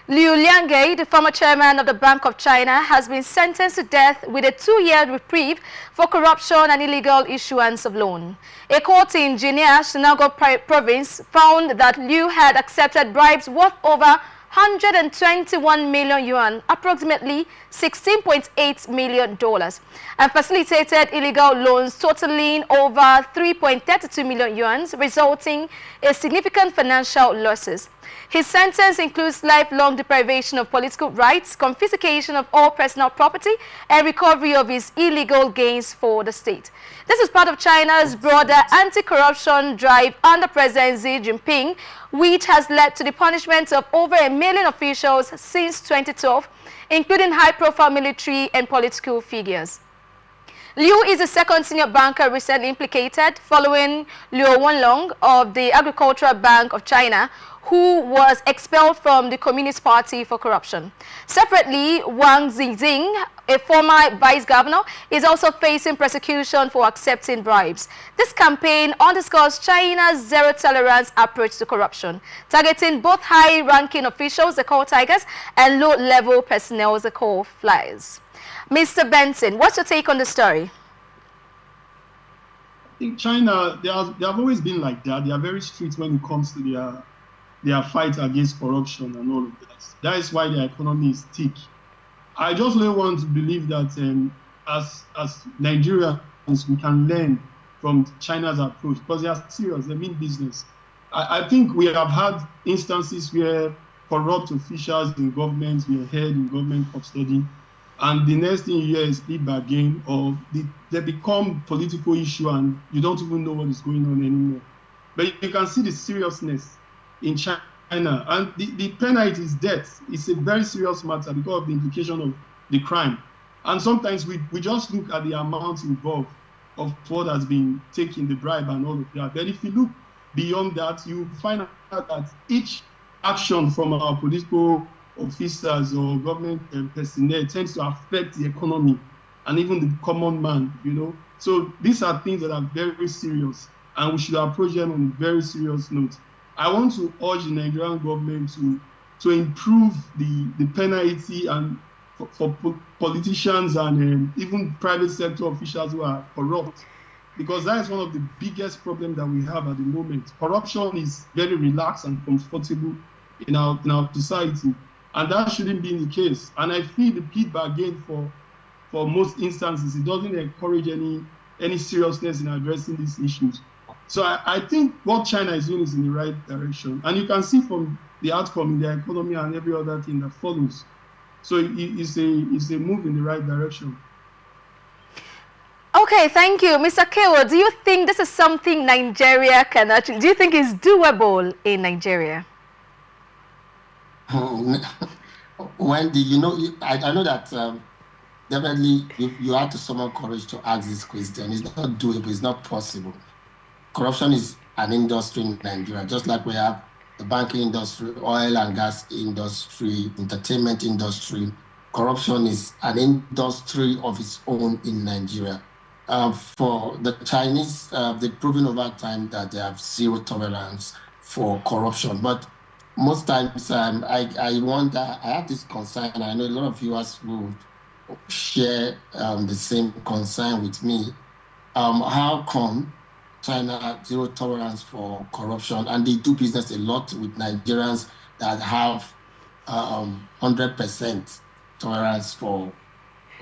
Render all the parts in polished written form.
Liu Liange, the former chairman of the Bank of China, has been sentenced to death with a 2-year reprieve for corruption and illegal issuance of loan. A court in Jinia, Shinagawa province, found that Liu had accepted bribes worth over 121 million yuan, approximately $16.8 million, and facilitated illegal loans totaling over 3.32 million yuan, resulting in significant financial losses. His sentence includes lifelong deprivation of political rights, confiscation of all personal property, and recovery of his illegal gains for the state. This is part of China's broader anti-corruption drive under President Xi Jinping, which has led to the punishment of over 1 million officials since 2012, including high-profile military and political figures. Liu is the second senior banker recently implicated, following Liu Liange of the Agricultural Bank of China, who was expelled from the Communist Party for corruption. Separately, Wang Zizing, a former vice-governor, is also facing prosecution for accepting bribes. This campaign underscores China's zero-tolerance approach to corruption, targeting both high-ranking officials, the call tigers, and low-level personnel, the call flies. Mr. Benson, what's your take on the story? I think China, they have always been like that. They are very strict when it comes to their fight against corruption and all of that. That is why their economy is thick. I just really want to believe that as Nigerians, we can learn from China's approach, because they are serious, they mean business. I think we have had instances where corrupt officials in government were held in government custody, and the next thing you hear is plea bargain, or they become political issue and you don't even know what is going on anymore. But you can see the seriousness in China, and the penalty is death. It's a very serious matter because of the implication of the crime. And sometimes we just look at the amount involved of what has been taken, the bribe and all of that. But if you look beyond that, you find out that each action from our political officers or government personnel tends to affect the economy and even the common man, you know. So these are things that are very, very serious, and we should approach them on a very serious note. I want to urge the Nigerian government to improve the penalty and for politicians and even private sector officials who are corrupt, because that is one of the biggest problems that we have at the moment. Corruption is very relaxed and comfortable in our society, and that shouldn't be the case. And I feel the plea bargain for most instances, it doesn't encourage any seriousness in addressing these issues. So I think what China is doing is in the right direction. And you can see from the outcome in their economy and every other thing that follows. So it's a move in the right direction. Okay, thank you. Mr. Kewo, do you think this is something Nigeria can actually, do you think it's doable in Nigeria? Wendy, I know that definitely you have to summon courage to ask this question. It's not doable, it's not possible. Corruption is an industry in Nigeria, just like we have the banking industry, oil and gas industry, entertainment industry. Corruption is an industry of its own in Nigeria. For the Chinese, they've proven over time that they have zero tolerance for corruption. But most times, I wonder, I have this concern, and I know a lot of viewers will share the same concern with me. How come China zero tolerance for corruption, and they do business a lot with Nigerians that have 100% tolerance for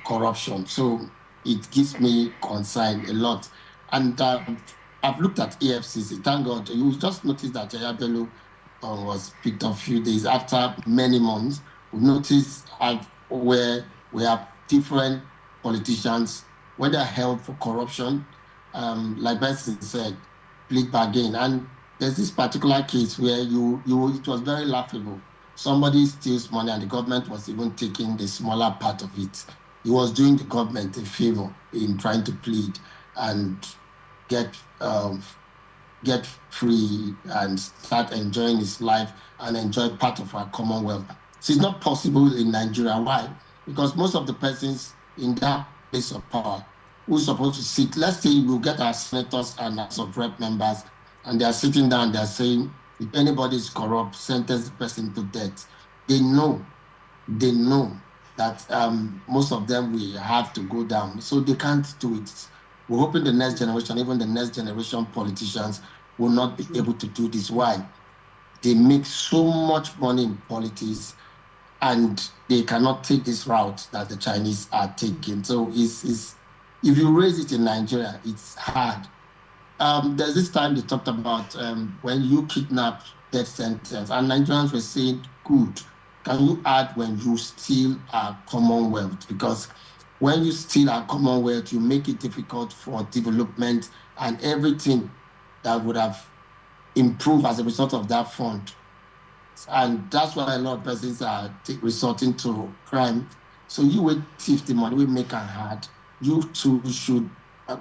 corruption? So it gives me concern a lot. And I've looked at EFCC. Thank God, you just noticed that Jaya Bello was picked up a few days after many months. We noticed where we have different politicians, when they're held for corruption, like Benson said, plea bargain. And there's this particular case where it was very laughable. Somebody steals money and the government was even taking the smaller part of it. He was doing the government a favor in trying to plead and get free and start enjoying his life and enjoy part of our commonwealth. So it's not possible in Nigeria. Why? Because most of the persons in that place of power who's supposed to sit, let's say we'll get our senators and House of Rep members, and they're sitting down, they're saying, if anybody is corrupt, sentence the person to death. they know that most of them will have to go down. So they can't do it. We're hoping the next generation, even the next generation politicians, will not be able to do this. Why? They make so much money in politics and they cannot take this route that the Chinese are taking. So if you raise it in Nigeria, it's hard. There's this time they talked about when you kidnap death sentence, and Nigerians were saying, good, can you add when you steal our Commonwealth? Because when you steal our Commonwealth, you make it difficult for development and everything that would have improved as a result of that fund. And that's why a lot of persons are resorting to crime. So you will thief the money, we make it hard. You too should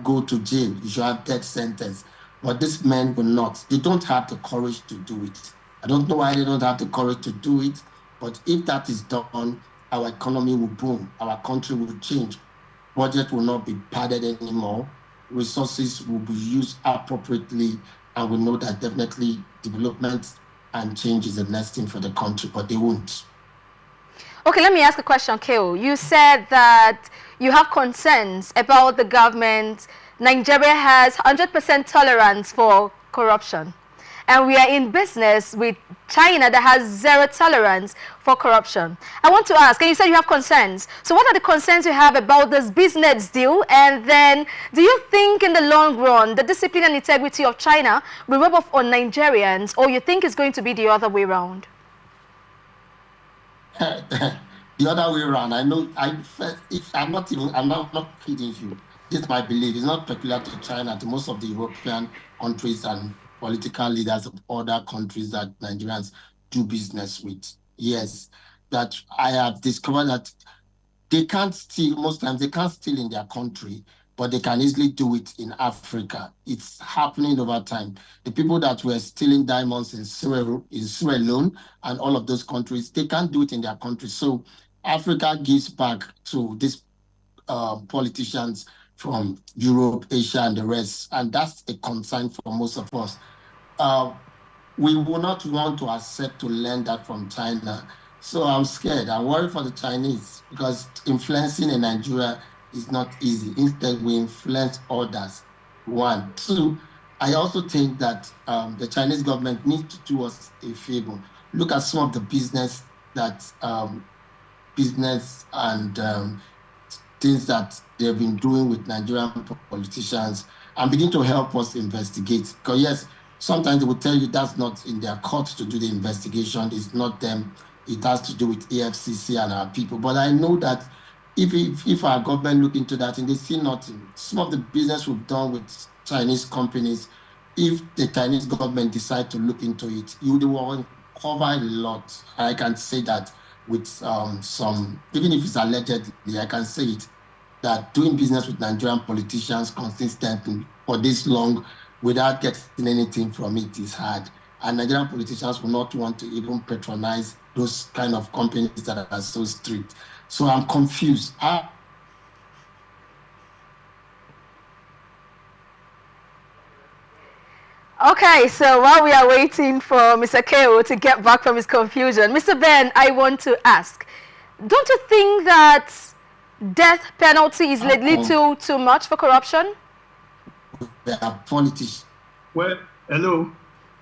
go to jail. You should have death sentence. But these men will not. They don't have the courage to do it. I don't know why they don't have the courage to do it. But if that is done, our economy will boom. Our country will change. Budget will not be padded anymore. Resources will be used appropriately. And we know that definitely development and change is the next thing for the country, but they won't. Okay, let me ask a question, Keo. You said that you have concerns about the government. Nigeria has 100% tolerance for corruption. And we are in business with China that has zero tolerance for corruption. I want to ask, and you said you have concerns. So what are the concerns you have about this business deal? And then do you think in the long run the discipline and integrity of China will rub off on Nigerians, or you think it's going to be the other way around? The other way around. I know. I'm not kidding you. This is my belief. It's not peculiar to China, to most of the European countries and political leaders of other countries that Nigerians do business with. Yes, that I have discovered that they can't steal. Most times they can't steal in their country, but they can easily do it in Africa. It's happening over time. The people that were stealing diamonds in Sierra Leone and all of those countries, they can't do it in their country. So Africa gives back to these politicians from Europe, Asia, and the rest. And that's a concern for most of us. We will not want to accept to learn that from China. So I'm scared. I worry for the Chinese because influencing in Nigeria is not easy. Instead, we influence others. One. Two, I also think that the Chinese government needs to do us a favor. Look at some of the business and things that they've been doing with Nigerian politicians and begin to help us investigate. Because yes, sometimes they will tell you that's not in their court to do the investigation. It's not them. It has to do with AFCC and our people. But I know that if our government look into that and they see nothing, some of the business we've done with Chinese companies, if the Chinese government decide to look into it, you will cover a lot. I can say that with some, even if it's allegedly, I can say it, that doing business with Nigerian politicians consistently for this long without getting anything from it is hard. And Nigerian politicians will not want to even patronize those kind of companies that are so strict. So I'm confused. Okay, so while we are waiting for Mr. Keo to get back from his confusion, Mr. Ben, I want to ask, don't you think that death penalty is a little too much for corruption? There are politicians. Well, hello.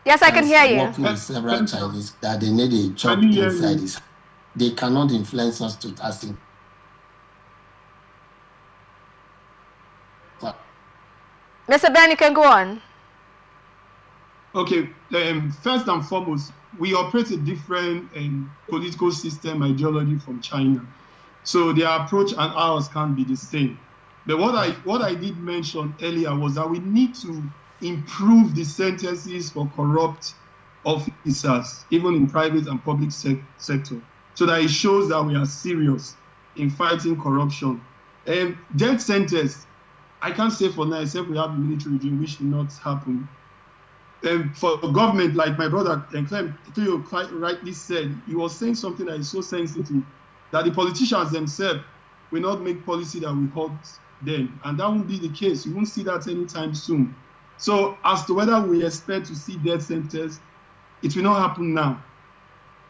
Yes, I can hear you. Working with several Chinese that they need a job inside this. They cannot influence us to asking. Mr. Ben, you can go on. Okay, first and foremost, we operate a different political system ideology from China. So their approach and ours can't be the same. But what I did mention earlier was that we need to improve the sentences for corrupt officers, even in private and public sector, so that it shows that we are serious in fighting corruption. Death sentence, I can't say for now, except we have a military regime, which will not happen. For government, like my brother Cleo quite rightly said, he was saying something that is so sensitive, that the politicians themselves will not make policy that will hurt them. And that won't be the case. You won't see that anytime soon. So as to whether we expect to see death sentence, it will not happen now.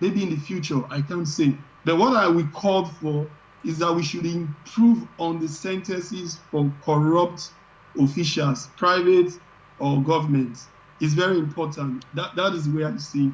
maybe in the future, I can't say. But what I will call for is that we should improve on the sentences for corrupt officials, private or government. It's very important. That is where I see.